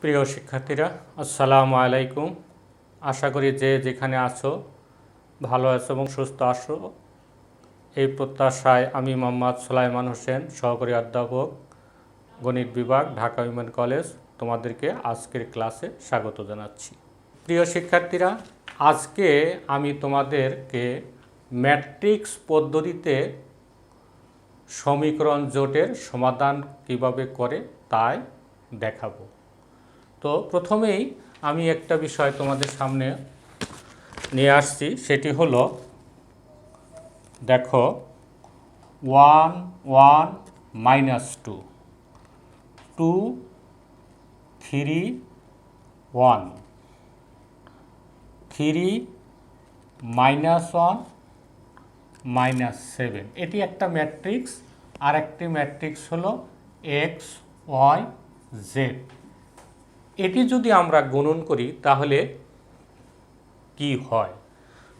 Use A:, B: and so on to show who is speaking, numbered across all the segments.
A: প্রিয় শিক্ষার্থীরা, আসসালামু আলাইকুম। আশা করি যে যেখানে আছো ভালো আছো এবং সুস্থ আছো। এই প্রত্যাশায় আমি মোহাম্মদ সুলাইমান হোসেন, সহকারী অধ্যাপক, গণিত বিভাগ, ঢাকা উইমেন কলেজ, তোমাদেরকে আজকের ক্লাসে স্বাগত জানাচ্ছি। প্রিয় শিক্ষার্থীরা, আজকে আমি তোমাদেরকে ম্যাট্রিক্স পদ্ধতিতে সমীকরণ জোটের সমাধান কিভাবে করে তাই দেখাবো। তো প্রথমেই আমি একটা বিষয় তোমাদের সামনে নিয়ে আসছি, সেটি হলো দেখো 1 1 -2 2 3 1 3 -1 -7 এটি একটা ম্যাট্রিক্স। আর একটি ম্যাট্রিক্স হলো এক্স ওয়াই জেড। এটি যদি আমরা গুণন করি তাহলে কি হয়?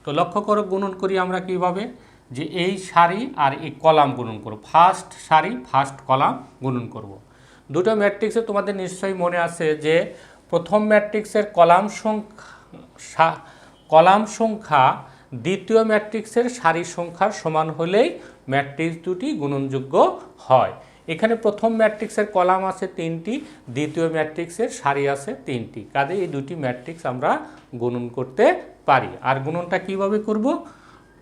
A: তো লক্ষ্য করো, গুণন করি আমরা কিভাবে, যে এই সারি আর এই কলাম গুণন করব, ফার্স্ট সারি ফার্স্ট কলাম গুণন করব। দুটো ম্যাট্রিক্সে তোমাদের নিশ্চয়ই মনে আছে যে প্রথম ম্যাট্রিক্সের কলাম সংখ্যা দ্বিতীয় ম্যাট্রিক্সের সারি সংখ্যার সমান হলেই ম্যাট্রিক্স দুটি গুণনযোগ্য হয়। এখানে প্রথম ম্যাট্রিক্সের কলাম আছে 3টি, দ্বিতীয় ম্যাট্রিক্সের সারি আছে 3টি। কাজে এই দুটি ম্যাট্রিক্স আমরা গুণন করতে পারি। আর গুণনটা কিভাবে করব?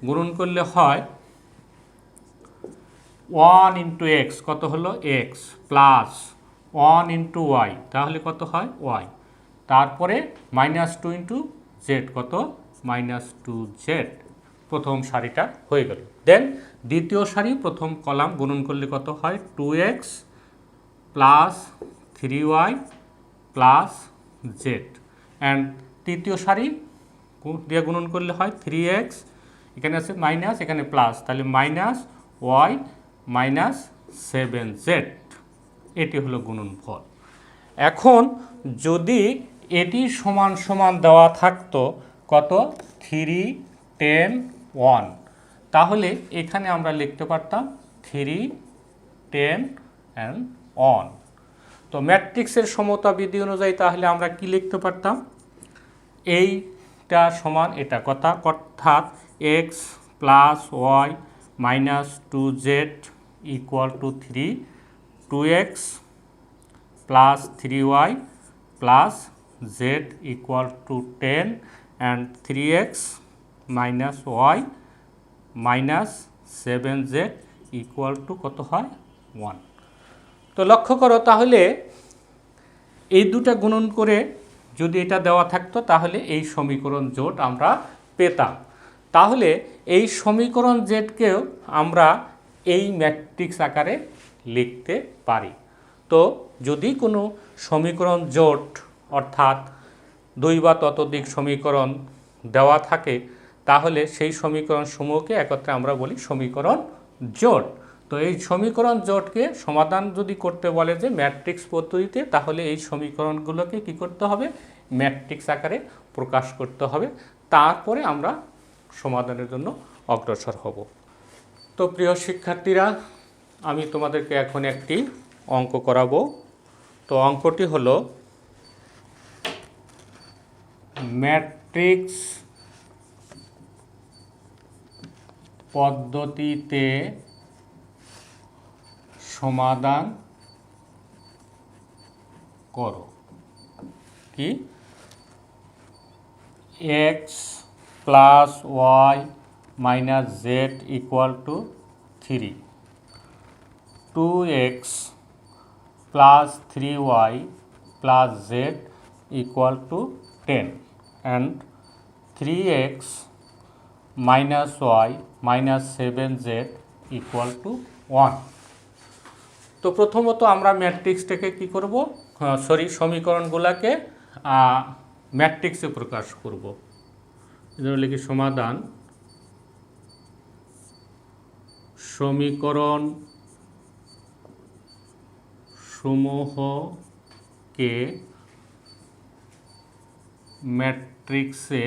A: গুণন করলে হয় 1 × x, কত হলো x, প্লাস 1 × y, তাহলে কত হয় y, তারপরে -2 × z, কত -2z। প্রথম সারিটা হয়ে গেল। দেন দ্বিতীয় সারি প্রথম কলাম গুণন করলে কত হয় 2x plus 3y plus z। And তৃতীয় সারি দিয়ে গুণন করলে হয় 3x, এখানে আছে মাইনাস, এখানে প্লাস, তাহলে -y -7z। এটি হলো গুণনফল। এখন যদি এটি সমান সমান দেওয়া থাকতো কত 3 10 1, তাহলে এখানে আমরা লিখতে পারতাম 3 10 and 1। তো ম্যাট্রিক্সের সমতা বিধি অনুযায়ী তাহলে আমরা কি লিখতে পারতাম, এইটা সমান এটা, অর্থাৎ x plus y -2z = 3, 2x plus 3y plus z = 10 and 3x - y -7z = কত হয় 1। তো লক্ষ্য করো, তাহলে এই দুটা গুণন করে যদি এটা দেওয়া থাকতো তাহলে এই সমীকরণ জোট আমরা পেতাম। তাহলে এই সমীকরণ জেটকেও আমরা এই ম্যাট্রিক্স আকারে লিখতে পারি। তো যদি কোনো সমীকরণ জোট অর্থাৎ 2 বা ততোধিক সমীকরণ দেওয়া থাকে তাহলে সেই সমীকরণ সমূহকে একত্রে আমরা বলি সমীকরণ জোট। তো এই সমীকরণ জোটকে সমাধান যদি করতে বলে যে ম্যাট্রিক্স পদ্ধতিতে, তাহলে এই সমীকরণগুলোকে কি করতে হবে, ম্যাট্রিক্স আকারে প্রকাশ করতে হবে। তারপরে আমরা সমাধানের জন্য অগ্রসর হব। তো প্রিয় শিক্ষার্থীরা, আমি তোমাদেরকে এখন একটি অঙ্ক করাবো। তো অঙ্কটি হলো ম্যাট্রিক্স পদ্ধতিতে সমাধান করো। কি, x plus y - z = 3, 2x plus 3y plus z = 10 and 3x - y -7z = 1। তো প্রথমত আমরা ম্যাট্রিক্সটাকে কি করব, সমীকরণগুলোকে ম্যাট্রিক্সে প্রকাশ করব। এজন্য লিখি সমাধান সমীকরণ সমূহকে ম্যাট্রিক্সে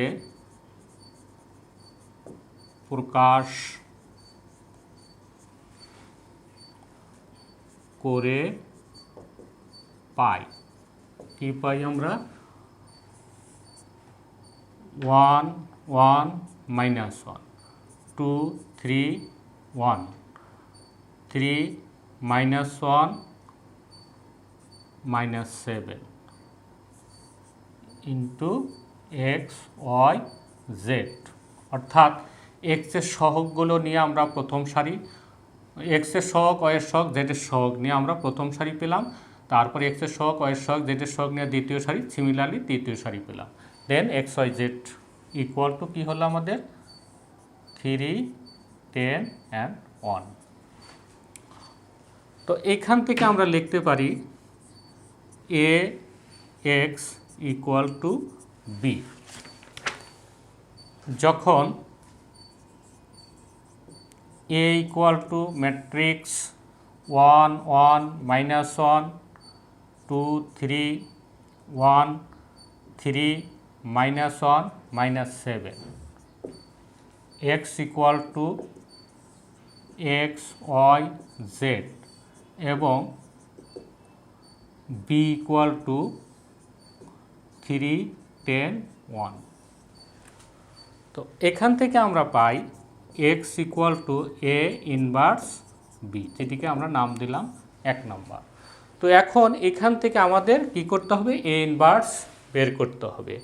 A: প্রকাশ করে পাই। কি পাই আমরা 1 1 minus 1 2 3 1 3 minus 1 minus 7 into x y z, অর্থাৎ এক্সের সহগগুলো নিয়ে আমরা প্রথম সারি, এক্সের সহগ ওয়ের সহগ জেডের সহগ নিয়ে আমরা প্রথম সারি পেলাম, তারপরে এক্সের সহগ ওয়ের সহগ জেডের সহগ নিয়ে দ্বিতীয় সারি, সিমিলারলি তৃতীয় সারি পেলাম। Then x y z equal to কী হলো আমাদের 3 10 and 1। তো এখান থেকে আমরা লিখতে পারি A x equal to B. যখন A equal to matrix 1 1 minus 1 2 3 1 3 minus 1 minus 7, x equal to x y z এবং বি ইকুয়াল টু 3 10 1। তো এখান থেকে আমরা পাই x equal to A inverse B, যেটিকে আমরা নাম দিলাম 1 নম্বর। তো এখন এখান থেকে আমাদের কি করতে হবে, এ ইনভার্স বের করতে হবে।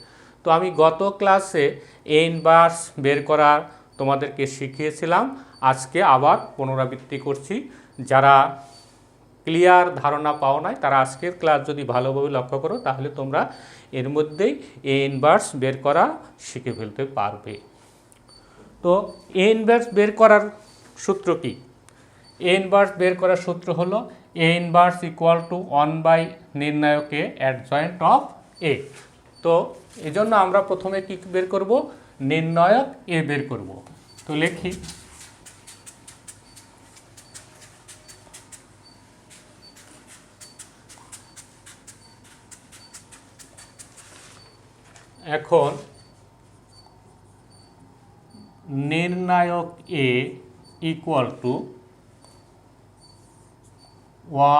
A: তো আমি গত ক্লাসে এ ইনভার্স বের করার তোমাদেরকে শিখিয়েছিলাম, আজকে আবার পুনরাবৃত্তি করছি। যারা ক্লিয়ার ধারণা পাও নাই তারা আজকের ক্লাস যদি ভালোভাবে লক্ষ্য করো তাহলে তোমরা এর মধ্যেই এ ইনভার্স বের করা শিখে ফেলতে পারবে। তো এ ইনভার্স বের করার সূত্র কি? এ ইনভার্স বের করার সূত্র হলো এ ইনভার্স ইকুয়াল টু 1 বাই নির্ণায়ক এ অ্যাডজয়েন্ট অফ এ। তো এই জন্য আমরা প্রথমে কি বের করব, নির্ণায়ক এ বের করব। তো লিখি এখন নির্ণায়ক A equal to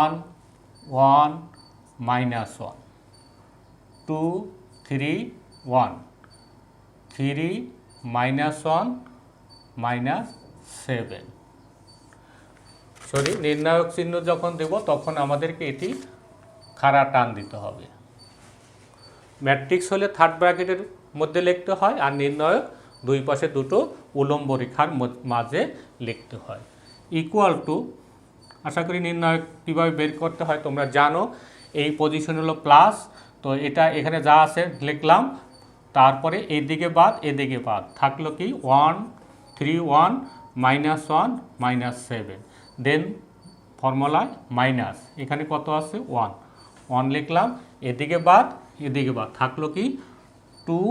A: 1 1 minus 1 2 3 1 3 minus 1 minus 7। Sorry, নির্ণায়ক চিহ্ন যখন দেব তখন আমাদেরকে এটি খাড়া টান দিতে হবে। ম্যাট্রিক্স হলে থার্ড ব্র্যাকেটের মধ্যে লিখতে হয়, আর নির্ণায়ক দুই পাশে দুটো উলম্ব রেখার মাঝে লিখতে হয়। ইকুয়াল টু, আশা করি নির্ণায়ক কীভাবে বের করতে হয় তোমরা জানো। এই পজিশন হলো প্লাস, তো এটা এখানে যা আছে লিখলাম, তারপরে এদিকে বাদ এদিকে বাদ থাকলো কি 1 3 1 মাইনাস 1 মাইনাস 7, দেন ফর্মুলায় মাইনাস, এখানে কত আছে 1 1 লিখলাম, এদিকে বাদ থাকলো কি 2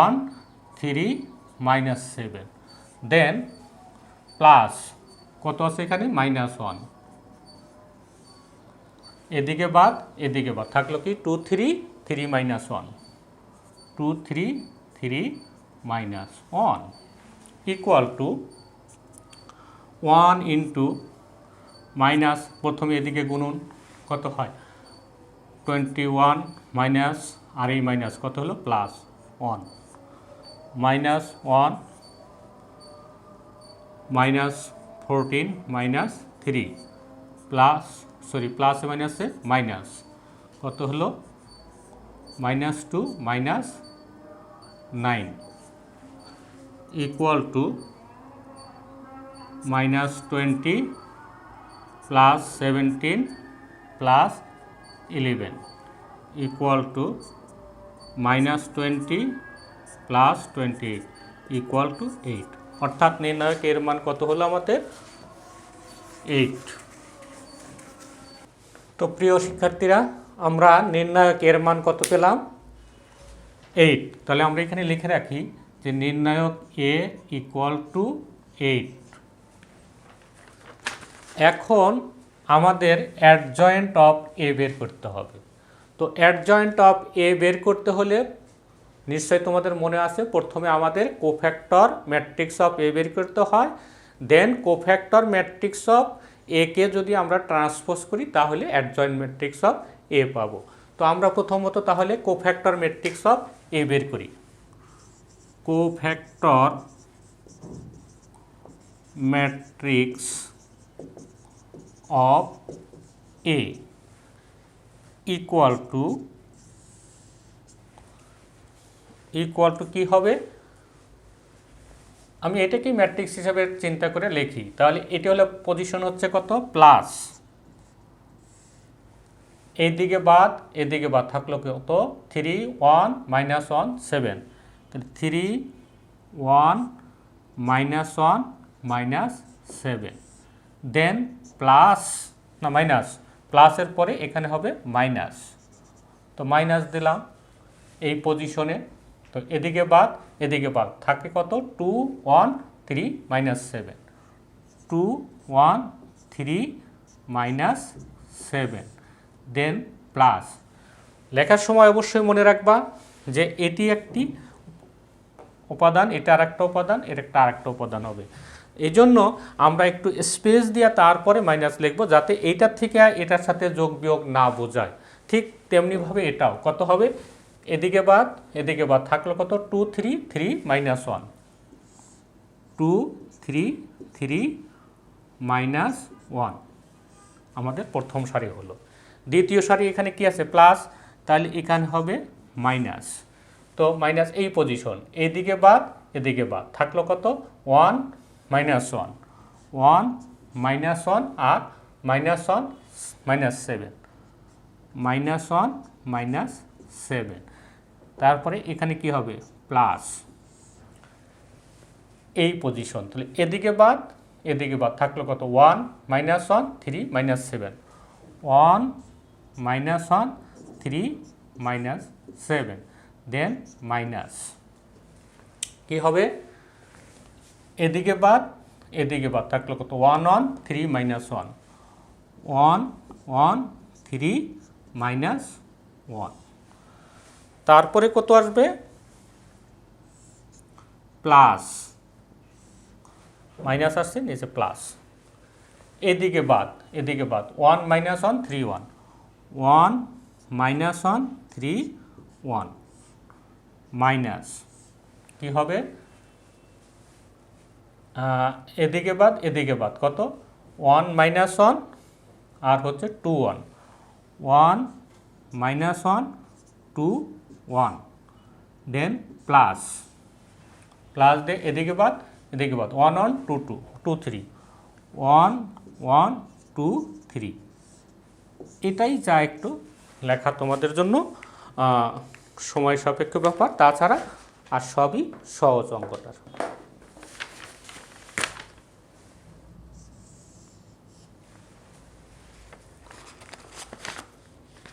A: 1 3 মাইনাস 7, দেন প্লাস কত আছে এখানে মাইনাস 1, এদিকে বাদ থাকলো কি 2 3 3 minus 1 2 3 3 minus 1 equal to 1 into minus, প্রথমে এদিকে গুণন কত হয় 21 মাইনাস আর এই মাইনাস কত হলো plus 1 minus 1 minus 14 minus 3 plus, sorry প্লাসে মাইনাসে মাইনাস কত হলো minus 2 minus 9 equal to minus 20 plus 17 plus 11 equal to minus 20 plus 28 equal to 8। অর্থাৎ নির্ণায়ক এর মান কত হলো আমাদের 8। তো প্রিয় শিক্ষার্থীরা, আমরা নির্ণায়ক এর মান কত পেলাম 8। তাহলে আমরা এখানে লিখে রাখি যে নির্ণায়ক এ ইকুয়াল টু 8। এখন আমাদের অ্যাডজয়েন্ট অফ এ বের করতে হবে। তো অ্যাডজয়েন্ট অফ এ বের করতে হলে নিশ্চয়ই তোমাদের মনে আছে, প্রথমে আমাদের কোফ্যাক্টর ম্যাট্রিক্স অফ এ বের করতে হয়, দেন কোফ্যাক্টর ম্যাট্রিক্স অফ এ কে যদি আমরা ট্রান্সপোজ করি তাহলে অ্যাডজয়েন্ট ম্যাট্রিক্স অফ এ পাবো। তো আমরা প্রথমত তাহলে কোফ্যাক্টর ম্যাট্রিক্স অফ এ বের করি। Cofactor matrix of A equal to কি হবে, আমি এটাকেই ম্যাট্রিক্স হিসাবে চিন্তা করে লিখি। তাহলে এটি হলো পজিশন হচ্ছে কত, প্লাস, এদিকে বাদ থাকলো কত, 3 1 -1 7, তাহলে 3 1 -1 -7, দেন প্লাস না মাইনাস, প্লাসের পরে এখানে হবে মাইনাস, তো মাইনাস দিলাম এই পজিশনে। তো এদিকে বাদ থাকে কত, 2 1 3 -7, 2 1 3 -7, দেন প্লাস। লেখার সময় অবশ্যই মনে রাখবা যে এটি একটি উপাদান, এটা আরেকটা উপাদান, এর একটা আরেকটা উপাদান হবে। এই জন্য আমরা একটু স্পেস দিয়ে তারপরে মাইনাস লিখবো, যাতে এইটার থেকে এটার সাথে যোগ বিয়োগ না বোঝায়। ঠিক তেমনিভাবে এটাও কত হবে, এদিকে বাদ থাকলো কত, 2 3 3 -1, 2 3 3 -1 আমাদের প্রথম সারি হলো। দ্বিতীয় সারি এখানে কি আছে, প্লাস, তাহলে এখানে হবে মাইনাস। তো মাইনাস এই পজিশন, এদিকে বাদ থাকলো কত, 1 -1 1 -1 আর -1 -7 -1 -7, তারপরে এখানে কি হবে, প্লাস এই পজিশন। তাহলে এদিকে বাদ থাকলো কত, 1 -1 3 -7 1 -1 3 -7, দেন মাইনাস কি হবে, এদিকে বাদ থাকলো কত, 1 1 3 -1 1 1 3 -1, তারপরে কত আসবে, প্লাস, মাইনাস আসছে নিচে প্লাস, এদিকে বাদ 1 -1 3 1 1 -1 3 1 মাইনাস কি হবে, এদিকে বাদ কত, 1 -1 আর হচ্ছে 2 1 1 -1 2 1, দেন প্লাস দিয়ে এদিকে বাদ 1 1 2 2 2 3 1 1 2 3। এটাই যা একটু লেখা তোমাদের জন্য সময় সাপেক্ষ ব্যাপার, তাছাড়া আর সবই সহজ অঙ্কটার।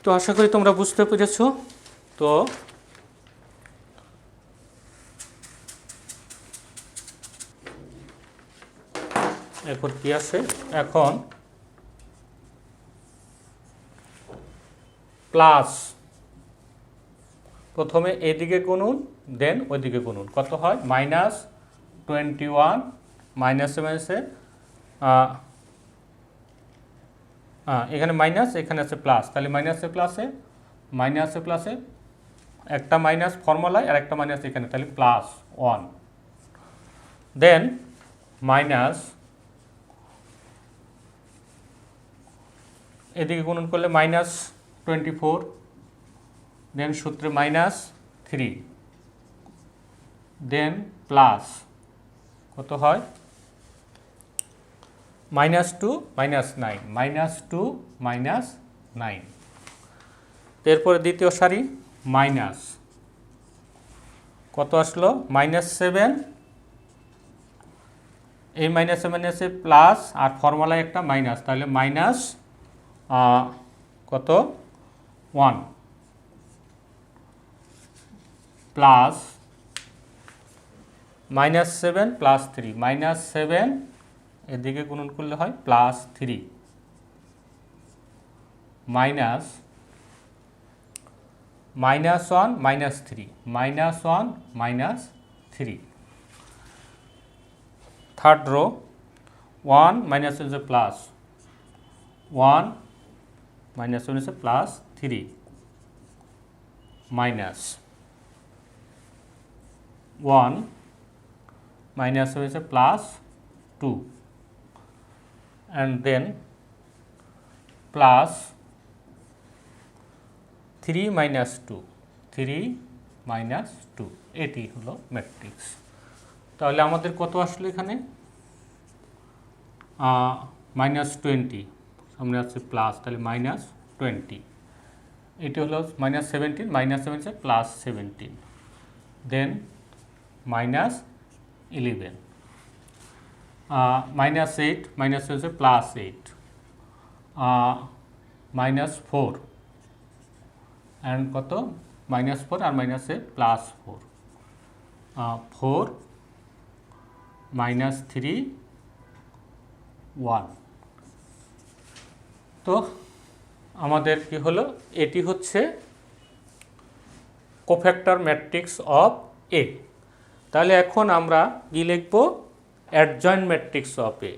A: তো আশা করি তোমরা বুঝতে পেরেছ। তো এখন কি আছে, এখন প্লাস, প্রথমে এদিকে গুনুন দেন ওইদিকে গুনুন, কত হয়, -21 -7 এখানে মাইনাস, এখানে আছে প্লাস, তাহলে মাইনাসে প্লাসে একটা মাইনাস ফর্মুলায় আর একটা মাইনাস এখানে, তাহলে +1, দেন মাইনাস, এদিকে গুণন করলে -24, দেন সূত্রে -3, দেন প্লাস কত হয়, -2 -9 -2 -9, এরপরে দ্বিতীয় সারি মাইনাস কত আসলো, -7, এই -7 এসে প্লাস আর ফর্মুলায় একটা মাইনাস, তাহলে মাইনাস কত 1 প্লাস -7 প্লাস 3 -7 এদিকে গুণন করলে হয় +3 minus -1 -3 -1 -3, third row 1 minus is a plus 1 -1 is a +3 minus 1 minus হয়েছে plus 2 and then plus 3 minus 2 3 minus 2 এটি হলো ম্যাট্রিক্স। তাহলে আমাদের কত আসলো এখানে -20, সামনে আছে প্লাস, তাহলে -20, এটি হলো -17, -7 প্লাস 17, দেন -11, -8 হচ্ছে প্লাস 8, -4 অ্যান্ড কত -4 আর -8 প্লাস 4, 4 -3 1। তো আমাদের কি হলো, এটি হচ্ছে কোফ্যাক্টর ম্যাট্রিক্স অফ এ। তাহলে এখন আমরা কি লিখব, অ্যাডজয়েন্ট ম্যাট্রিক্স অফ এ।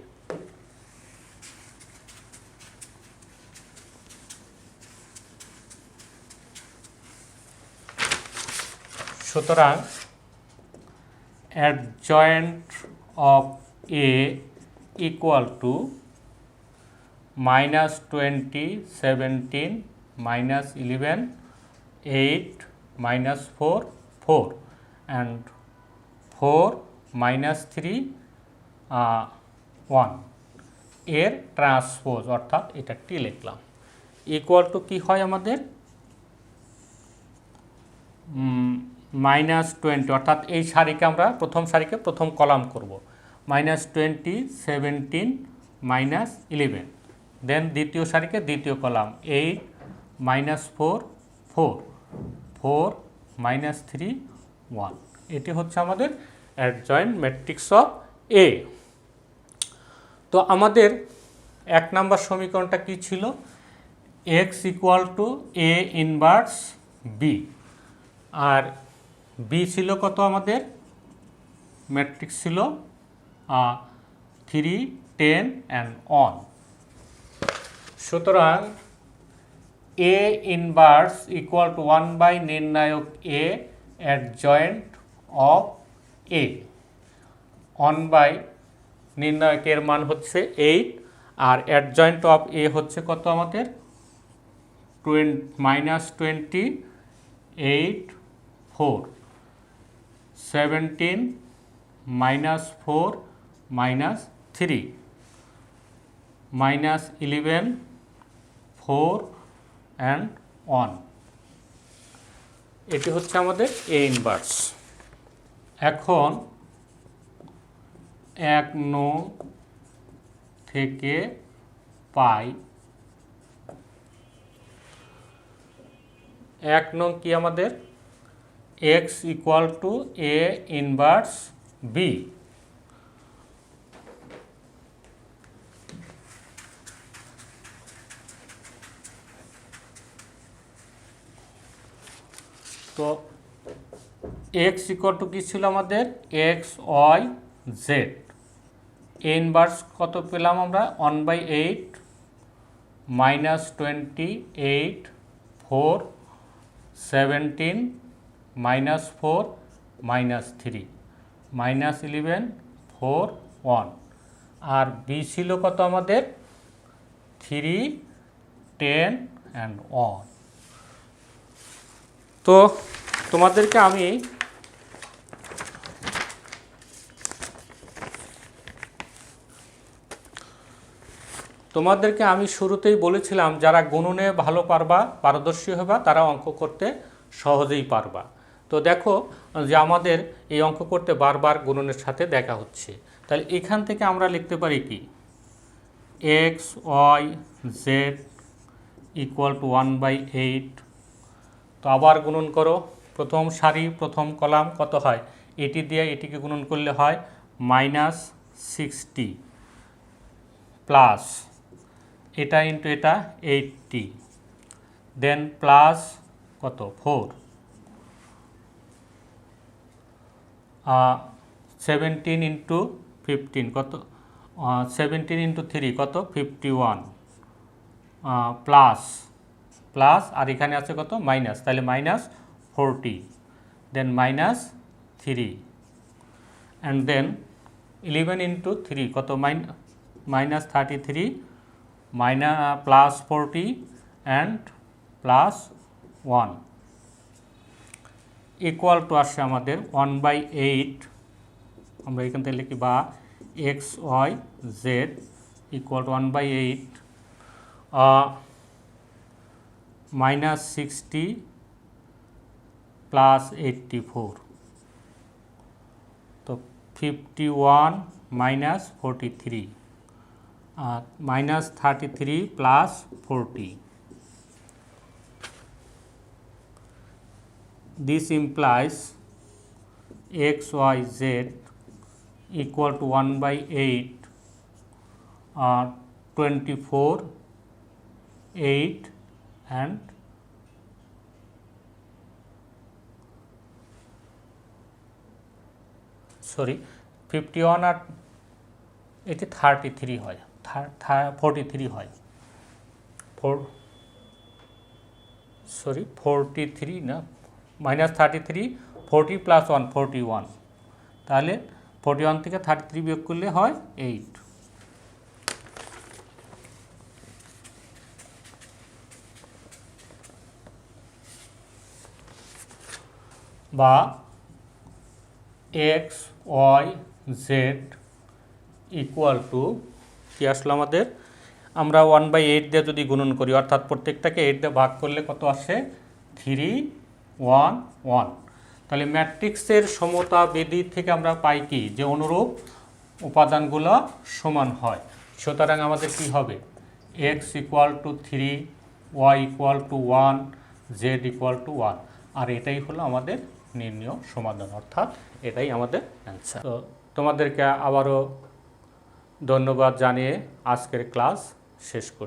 A: সুতরাং adjoint of A equal two -20, 17, -11, 8, -4, 4 and 4 -3 1 এর ট্রান্সপোজ, অর্থাৎ এটা টি লিখলাম, ইকুয়াল টু কি হয় আমাদের -20, অর্থাৎ এই সারিকে আমরা প্রথম সারিকে প্রথম কলাম করব, -20, 17, -11, দেন দ্বিতীয় সারিকে দ্বিতীয় কলাম 8, -4, 4, 4, -3 1। এটি হচ্ছে আমাদের অ্যাডজয়েন্ট ম্যাট্রিক্স অফ এ। তো আমাদের 1 নম্বর সমীকরণটা কি ছিল, x equal to A inverse B, আর বি ছিল কত, আমাদের ম্যাট্রিক্স ছিল 3, 10 and 1। সুতরাং A inverse equal to 1 by নির্ণায়ক A adjoint of A, 1 by নির্ণায়কের মান হচ্ছে 8 আর অ্যাডজয়েন্ট অফ এ হচ্ছে কত আমাদের -20, 8, 4, 17, -4, -3, -11, 4 and 1। এটি হচ্ছে আমাদের এ ইনভার্স। এখন 1 নং থেকে পাই, 1 নং কি আমাদের x equal to A inverse B. তো x ইকুয়াল টু কি ছিল আমাদের x y z, A inverse কত পেলাম আমরা 1/8, -28, 4, 17, -4, -3, -11, 4, 1 আর বি ছিল কত আমাদের 3, 10 and 1। তো তোমাদেরকে আমি শুরুতেই বলেছিলাম যারা গুণনে ভালো পারদর্শী হবা তারা অঙ্ক করতে সহজেই পারবা। তো দেখো যে আমাদের এই অঙ্ক করতে বারবার গুণনের সাথে দেখা হচ্ছে, তাহলে এখান থেকে আমরা লিখতে পারি কি x y z equal to 1/8। তো আবার গুণন করো, প্রথম সারি প্রথম কলাম কত হয়, এটি দিয়ে এটিকে গুণন করলে হয় -60 প্লাস এটা ইন্টু এটা 80, দেন প্লাস কত 4, 17 ইন্টু 15 কত, 17 ইন্টু 3 কত 51, প্লাস আর এখানে আছে কত মাইনাস, তাহলে 40, then minus 3, and then 11 into 3 কত minus 33 plus 40 and plus 1 equal to আসছে আমাদের 1/8, আমরা এখান থেকে লিখি বা x y z equal to 1/8 minus 60 plus 84, তো 51 minus 43 minus 33 plus 40. This implies x y z equal to 1/8 24 8 and 51 আর এটি 33 হয়, 43 হয়, 43 না, minus 33 40 plus 1 41, তাহলে 41 থেকে 33 বিয়োগ করলে হয় 8। বা x y z equal to কি আসলো আমাদের, আমরা 1/8 দিয়ে যদি গুণন করি, অর্থাৎ প্রত্যেকটাকে 8 দিয়ে ভাগ করলে কত আসে 3 1 1, তাহলে ম্যাট্রিক্সের সমতা বেদি থেকে আমরা পাই কি যে অনুরূপ উপাদানগুলো সমান হয়। সুতরাং আমাদের কি হবে x equal to 3, y equal to 1, z equal to 1, আর এটাই হলো আমাদের নির্ণয় সমাধান, অর্থাৎ এটাই আমাদের অ্যান্সার। তো তোমাদেরকে আবারও ধন্যবাদ জানিয়ে আজকের ক্লাস শেষ করছি।